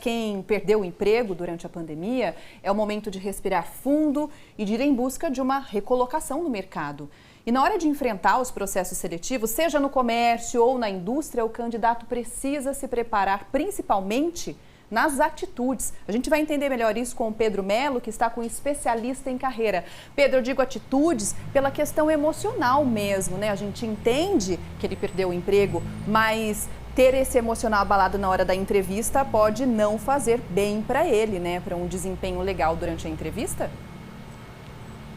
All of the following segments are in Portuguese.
quem perdeu o emprego durante a pandemia, é o momento de respirar fundo e de ir em busca de uma recolocação no mercado. E na hora de enfrentar os processos seletivos, seja no comércio ou na indústria, o candidato precisa se preparar principalmente nas atitudes. A gente vai entender melhor isso com o Pedro Melo, que está com um especialista em carreira. Pedro, eu digo atitudes pela questão emocional mesmo, né? A gente entende que ele perdeu o emprego, mas ter esse emocional abalado na hora da entrevista pode não fazer bem para ele, né? Para um desempenho legal durante a entrevista?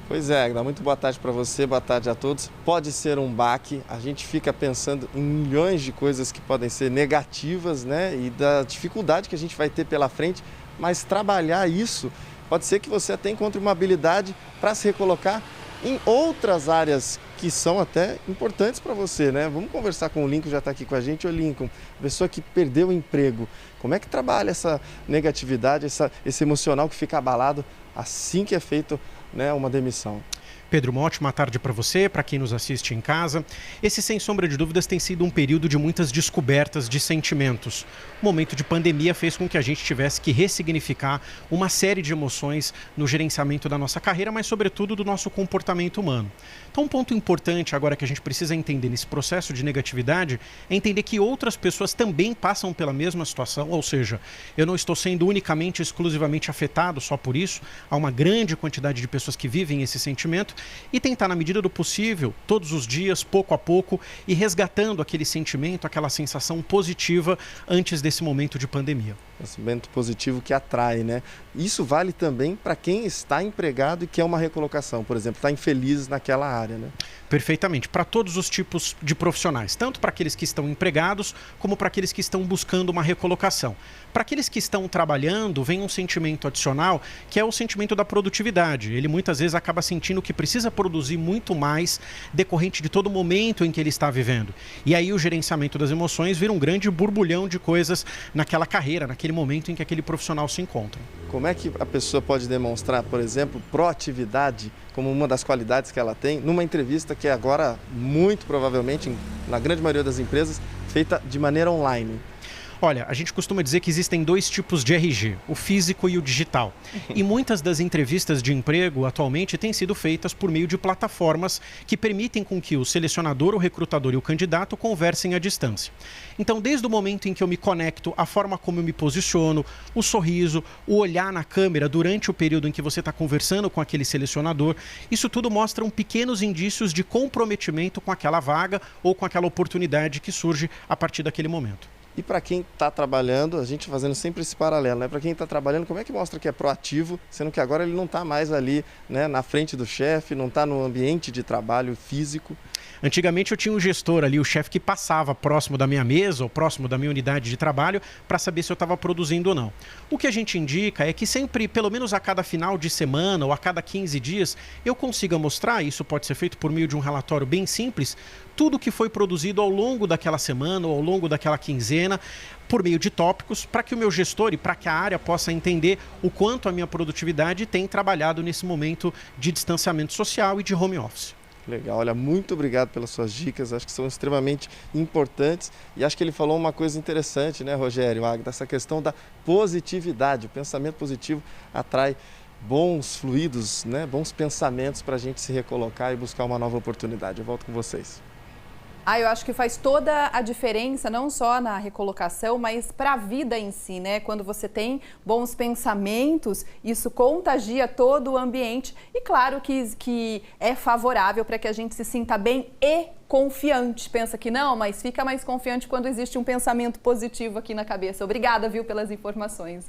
Pois é, Agda, muito boa tarde para você, boa tarde a todos. Pode ser um baque, a gente fica pensando em milhões de coisas que podem ser negativas, né? E da dificuldade que a gente vai ter pela frente, mas trabalhar isso, pode ser que você até encontre uma habilidade para se recolocar em outras áreas que são até importantes para você, né? Vamos conversar com o Lincoln, já está aqui com a gente. Ô Lincoln, pessoa que perdeu o emprego, como é que trabalha essa negatividade, esse emocional que fica abalado assim que é feito, né, uma demissão? Pedro, uma ótima tarde para você, para quem nos assiste em casa. Esse, sem sombra de dúvidas, tem sido um período de muitas descobertas de sentimentos. O momento de pandemia fez com que a gente tivesse que ressignificar uma série de emoções no gerenciamento da nossa carreira, mas sobretudo do nosso comportamento humano. Então, um ponto importante agora que a gente precisa entender nesse processo de negatividade é entender que outras pessoas também passam pela mesma situação, ou seja, eu não estou sendo unicamente, exclusivamente afetado só por isso, há uma grande quantidade de pessoas que vivem esse sentimento e tentar, na medida do possível, todos os dias, pouco a pouco, ir resgatando aquele sentimento, aquela sensação positiva antes desse momento de pandemia. Um sentimento positivo que atrai, né? Isso vale também para quem está empregado e quer uma recolocação, por exemplo, está infeliz naquela área, né? Perfeitamente, para todos os tipos de profissionais, tanto para aqueles que estão empregados, como para aqueles que estão buscando uma recolocação. Para aqueles que estão trabalhando, vem um sentimento adicional, que é o sentimento da produtividade. Ele muitas vezes acaba sentindo que precisa produzir muito mais decorrente de todo o momento em que ele está vivendo. E aí o gerenciamento das emoções vira um grande borbulhão de coisas naquela carreira, naquele momento em que aquele profissional se encontra. Como é que a pessoa pode demonstrar, por exemplo, proatividade como uma das qualidades que ela tem numa entrevista que é agora, muito provavelmente, na grande maioria das empresas, feita de maneira online? Olha, a gente costuma dizer que existem dois tipos de RG, o físico e o digital. E muitas das entrevistas de emprego atualmente têm sido feitas por meio de plataformas que permitem com que o selecionador, o recrutador e o candidato conversem à distância. Então, desde o momento em que eu me conecto, a forma como eu me posiciono, o sorriso, o olhar na câmera durante o período em que você está conversando com aquele selecionador, isso tudo mostra pequenos indícios de comprometimento com aquela vaga ou com aquela oportunidade que surge a partir daquele momento. E para quem está trabalhando, a gente fazendo sempre esse paralelo, né? Para quem está trabalhando, como é que mostra que é proativo, sendo que agora ele não está mais ali, né, na frente do chefe, não está no ambiente de trabalho físico? Antigamente eu tinha um gestor ali, o chefe que passava próximo da minha mesa ou próximo da minha unidade de trabalho para saber se eu estava produzindo ou não. O que a gente indica é que sempre, pelo menos a cada final de semana ou a cada 15 dias, eu consiga mostrar, isso pode ser feito por meio de um relatório bem simples, tudo que foi produzido ao longo daquela semana ou ao longo daquela quinzena, por meio de tópicos, para que o meu gestor e para que a área possa entender o quanto a minha produtividade tem trabalhado nesse momento de distanciamento social e de home office. Legal, olha, muito obrigado pelas suas dicas, acho que são extremamente importantes e acho que ele falou uma coisa interessante, né, Rogério, Agda, essa questão da positividade, o pensamento positivo atrai bons fluidos, né, bons pensamentos para a gente se recolocar e buscar uma nova oportunidade. Eu volto com vocês. Eu acho que faz toda a diferença, não só na recolocação, mas para a vida em si, né? Quando você tem bons pensamentos, isso contagia todo o ambiente e claro que é favorável para que a gente se sinta bem e confiante. Pensa que não, mas fica mais confiante quando existe um pensamento positivo aqui na cabeça. Obrigada, viu, pelas informações.